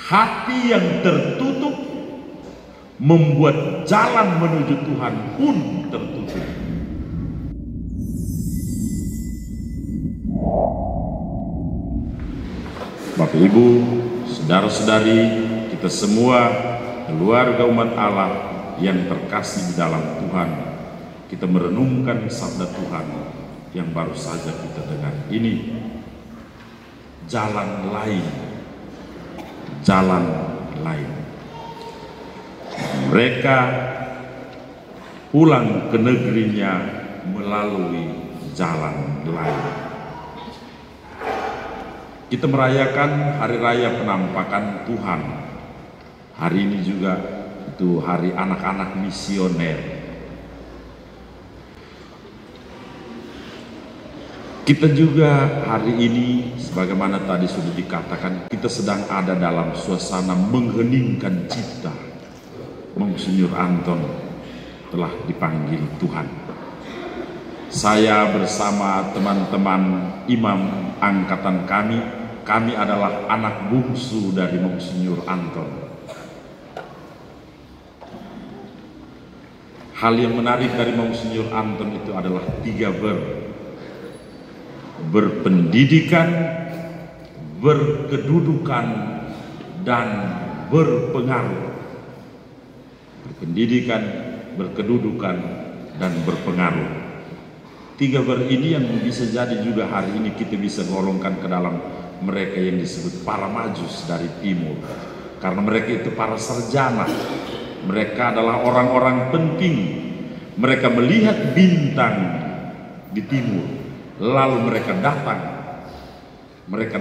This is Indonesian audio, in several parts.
Hati yang tertutup membuat jalan menuju Tuhan pun tertutup. Bapak Ibu, saudara-saudari, kita semua keluarga umat Allah yang terkasih di dalam Tuhan, kita merenungkan sabda Tuhan yang baru saja kita dengar ini. Jalan lain, jalan lain. Mereka pulang ke negerinya melalui jalan lain. Kita merayakan hari raya penampakan Tuhan. Hari ini juga itu hari anak-anak misioner. Kita juga hari ini, sebagaimana tadi sudah dikatakan, kita sedang ada dalam suasana mengheningkan cipta. Monsinyur Anton telah dipanggil Tuhan. Saya bersama teman-teman imam angkatan kami adalah anak bungsu dari Monsinyur Anton. Hal yang menarik dari Monsinyur Anton itu adalah 3 berpendidikan, berkedudukan, dan berpengaruh. Berpendidikan, berkedudukan, dan berpengaruh. 3 ini yang bisa jadi juga hari ini kita bisa golongkan ke dalam mereka yang disebut para majus dari timur. Karena mereka itu para sarjana. Mereka adalah orang-orang penting. Mereka melihat bintang di timur. Lalu mereka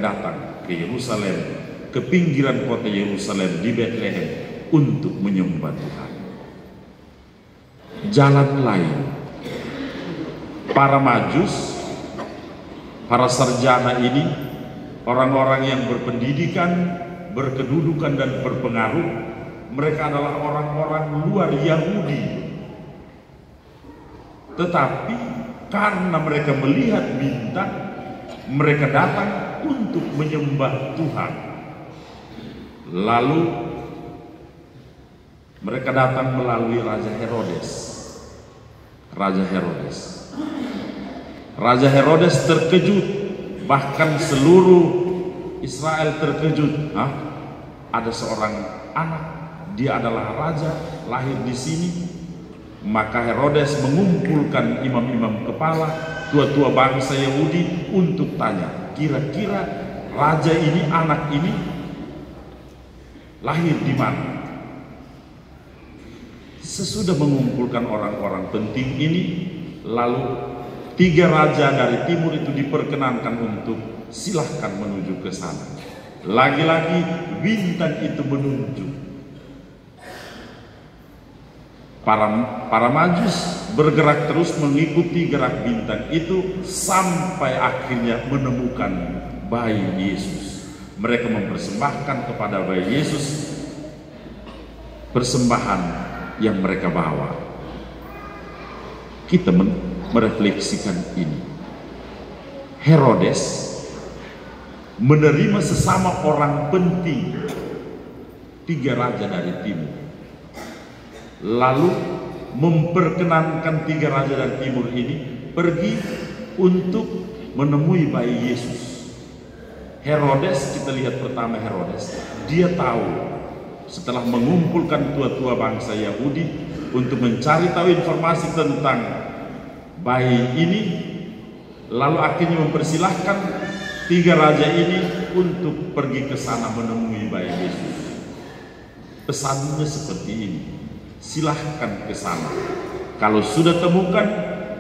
datang ke Yerusalem, ke pinggiran kota Yerusalem di Bethlehem untuk menyembah Tuhan. Jalan lain. Para majus, para sarjana ini, orang-orang yang berpendidikan, berkedudukan, dan berpengaruh, mereka adalah orang-orang luar Yahudi. Tetapi karena mereka melihat bintang, mereka datang untuk menyembah Tuhan. Lalu mereka datang melalui Raja Herodes. Raja Herodes terkejut, bahkan seluruh Israel terkejut. Ada seorang anak, dia adalah raja, lahir di sini. Maka Herodes mengumpulkan imam-imam kepala, tua-tua bangsa Yahudi untuk tanya, kira-kira raja ini, anak ini lahir di mana? Sesudah mengumpulkan orang-orang penting ini, lalu 3 raja dari timur itu diperkenankan untuk silahkan menuju ke sana. Lagi-lagi bintang itu menunjuk. Para majus bergerak terus mengikuti gerak bintang itu sampai akhirnya menemukan bayi Yesus. Mereka mempersembahkan kepada bayi Yesus persembahan yang mereka bawa. Kita merefleksikan ini. Herodes menerima sesama orang penting 3 raja dari timur, lalu memperkenankan 3 raja dari timur ini pergi untuk menemui bayi Yesus. Herodes, kita lihat pertama Herodes, dia tahu setelah mengumpulkan tua-tua bangsa Yahudi untuk mencari tahu informasi tentang bayi ini, lalu akhirnya mempersilahkan 3 raja ini untuk pergi ke sana menemui bayi Yesus. Pesannya seperti ini, silahkan ke sana. Kalau sudah temukan,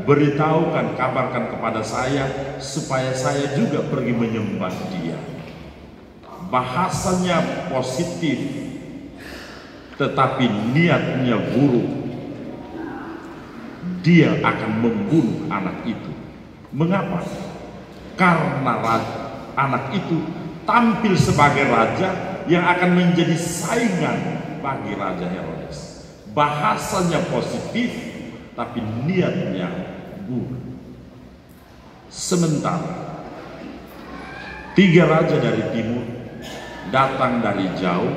beritahukan, kabarkan kepada saya supaya saya juga pergi menyembah dia. Bahasanya positif, tetapi niatnya buruk. Dia akan membunuh anak itu. Mengapa? Karena anak itu tampil sebagai raja yang akan menjadi saingan bagi Raja Herodes. Bahasanya positif, tapi niatnya buruk. Sementara 3 raja dari timur datang dari jauh,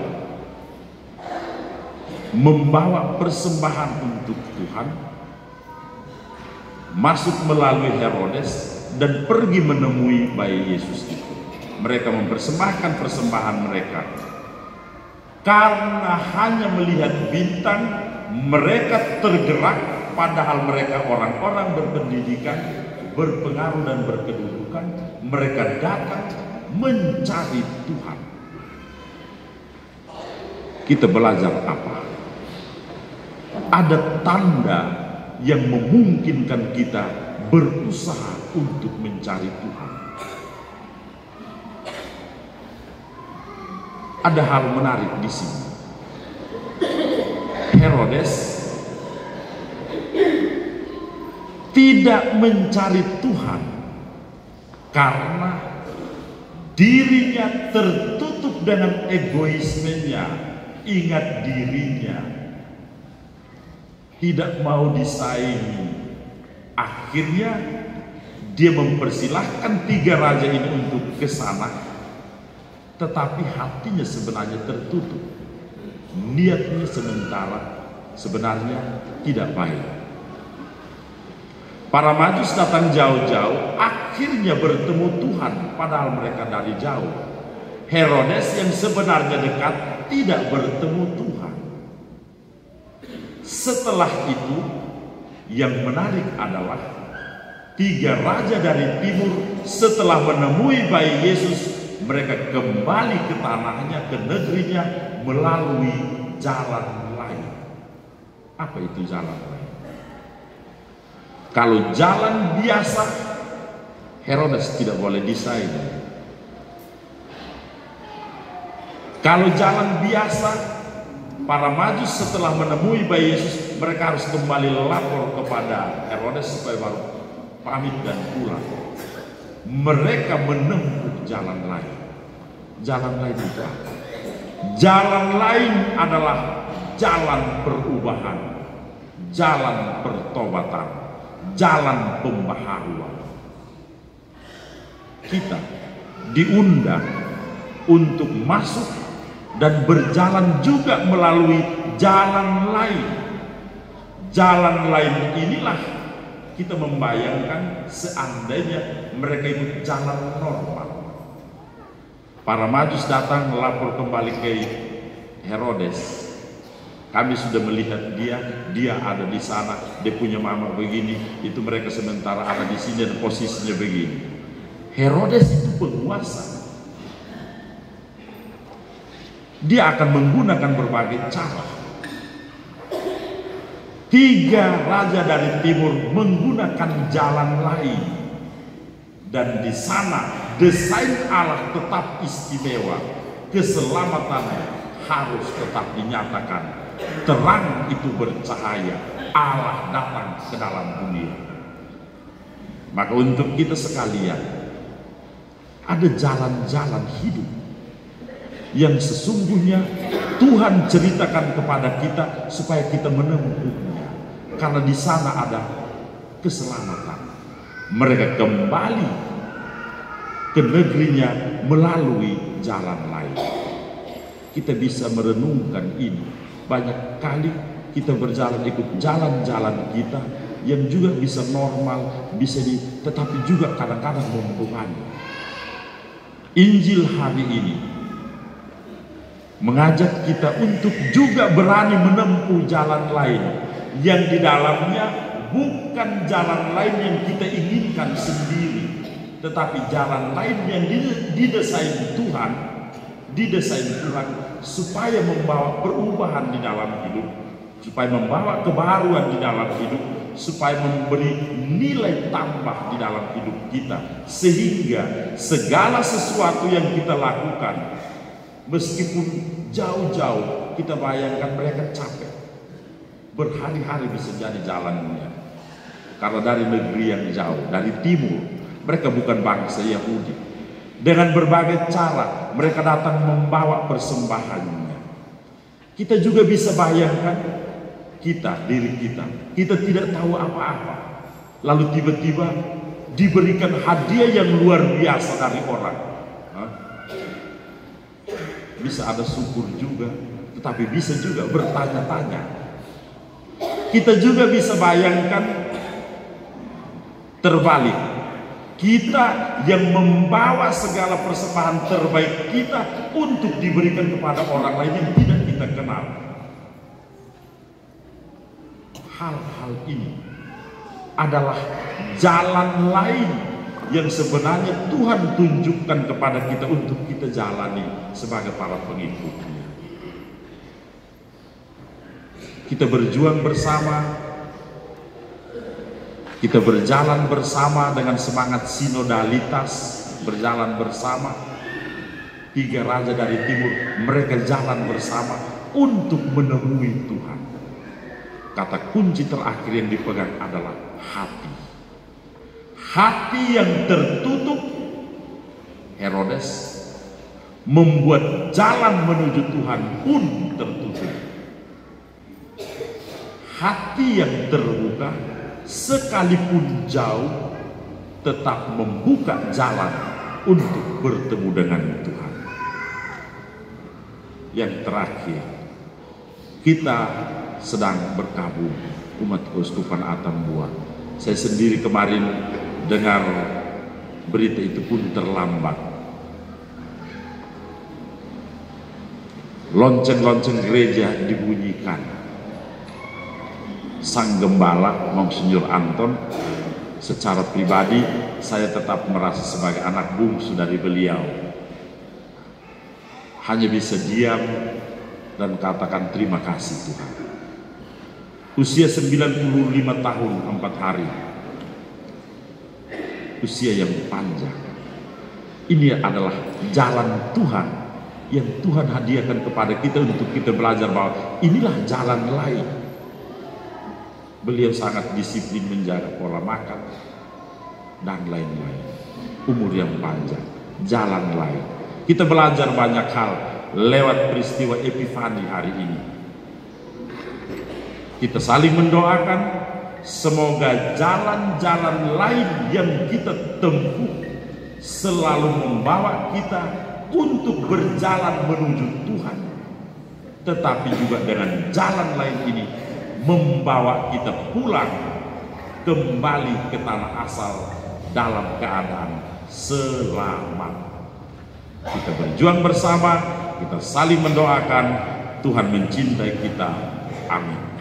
membawa persembahan untuk Tuhan, masuk melalui Herodes dan pergi menemui bayi Yesus itu. Mereka mempersembahkan persembahan mereka. Karena hanya melihat bintang, mereka tergerak, padahal mereka orang-orang berpendidikan, berpengaruh dan berkedudukan. Mereka datang mencari Tuhan. Kita belajar apa? Ada tanda yang memungkinkan kita berusaha untuk mencari Tuhan. Ada hal menarik di sini. Herodes tidak mencari Tuhan karena dirinya tertutup dengan egoismenya, ingat dirinya, tidak mau disaingi. Akhirnya dia mempersilahkan 3 raja ini untuk ke sana, tetapi hatinya sebenarnya tertutup. Niatnya sebenarnya tidak baik. Para Majus datang jauh-jauh, akhirnya bertemu Tuhan, padahal mereka dari jauh. Herodes yang sebenarnya dekat tidak bertemu Tuhan. Setelah itu, yang menarik adalah 3 raja dari timur setelah menemui bayi Yesus, mereka kembali ke tanahnya, ke negerinya melalui jalan lain. Apa itu jalan lain? Kalau jalan biasa, Herodes tidak boleh disaingi. Kalau jalan biasa, para Majus setelah menemui bayi Yesus, mereka harus kembali lapor kepada Herodes supaya baru pamit dan pulang. Mereka menempuh jalan lain. Jalan lain itu apa? Jalan lain adalah jalan perubahan, jalan pertobatan, jalan pembaharuan. Kita diundang untuk masuk dan berjalan juga melalui jalan lain. Jalan lain inilah kita membayangkan seandainya mereka ikut jalan normal. Para Majus datang melapor kembali ke Herodes. Kami sudah melihat dia ada di sana, dia punya mama begini, itu mereka sementara ada di sini dan posisinya begini. Herodes itu penguasa. Dia akan menggunakan berbagai cara. 3 raja dari timur menggunakan jalan lain, dan di sana desain Allah tetap istimewa. Keselamatan harus tetap dinyatakan. Terang itu bercahaya, Allah datang ke dalam dunia. Maka untuk kita sekalian, ada jalan-jalan hidup yang sesungguhnya Tuhan ceritakan kepada kita supaya kita menempuhnya, karena di sana ada keselamatan. Mereka kembali ke negerinya melalui jalan lain. Kita bisa merenungkan ini. Banyak kali kita berjalan ikut jalan-jalan kita yang juga bisa normal, tetapi juga kadang-kadang membebani. Injil hari ini mengajak kita untuk juga berani menempuh jalan lain yang di dalamnya bukan jalan lain yang kita inginkan sendiri, tetapi jalan lain yang didesain Tuhan supaya membawa perubahan di dalam hidup, supaya membawa kebaruan di dalam hidup, supaya memberi nilai tambah di dalam hidup kita, sehingga segala sesuatu yang kita lakukan, meskipun jauh-jauh, kita bayangkan mereka capek, berhari-hari bisa jadi jalannya, karena dari negeri yang jauh, dari timur. Mereka bukan bangsa Yahudi. Dengan berbagai cara mereka datang membawa persembahannya. Kita juga bisa bayangkan diri kita tidak tahu apa-apa, lalu tiba-tiba diberikan hadiah yang luar biasa dari orang. bisa ada syukur juga, tetapi bisa juga bertanya-tanya. Kita juga bisa bayangkan terbalik, kita yang membawa segala persembahan terbaik kita untuk diberikan kepada orang lain yang tidak kita kenal. Hal-hal ini adalah jalan lain yang sebenarnya Tuhan tunjukkan kepada kita untuk kita jalani sebagai para pengikutnya. Kita berjuang bersama, kita berjalan bersama dengan semangat sinodalitas, berjalan bersama. 3 raja dari timur, mereka jalan bersama untuk menemui Tuhan. Kata kunci terakhir yang dipegang adalah hati. Hati yang tertutup, Herodes, membuat jalan menuju Tuhan pun tertutup. Hati yang terbuka, sekalipun jauh, tetap membuka jalan untuk bertemu dengan Tuhan. Yang terakhir, kita sedang berkabung, umat Keuskupan Atambua. Saya sendiri kemarin dengar berita itu pun terlambat. Lonceng-lonceng gereja dibunyikan. Sang Gembala, Monsinyur Anton, secara pribadi saya tetap merasa sebagai anak bungsu dari beliau. Hanya bisa diam dan katakan terima kasih Tuhan. Usia 95 tahun 4 hari. Usia yang panjang. Ini adalah jalan Tuhan yang Tuhan hadiahkan kepada kita untuk kita belajar bahwa inilah jalan lain. Beliau sangat disiplin menjaga pola makan dan lain-lain. Umur yang panjang, jalan lain. Kita belajar banyak hal lewat peristiwa Epifani hari ini. Kita saling mendoakan semoga jalan-jalan lain yang kita tempuh selalu membawa kita untuk berjalan menuju Tuhan, tetapi juga dengan jalan lain ini membawa kita pulang kembali ke tanah asal dalam keadaan selamat. Kita berjuang bersama, kita saling mendoakan, Tuhan mencintai kita. Amin.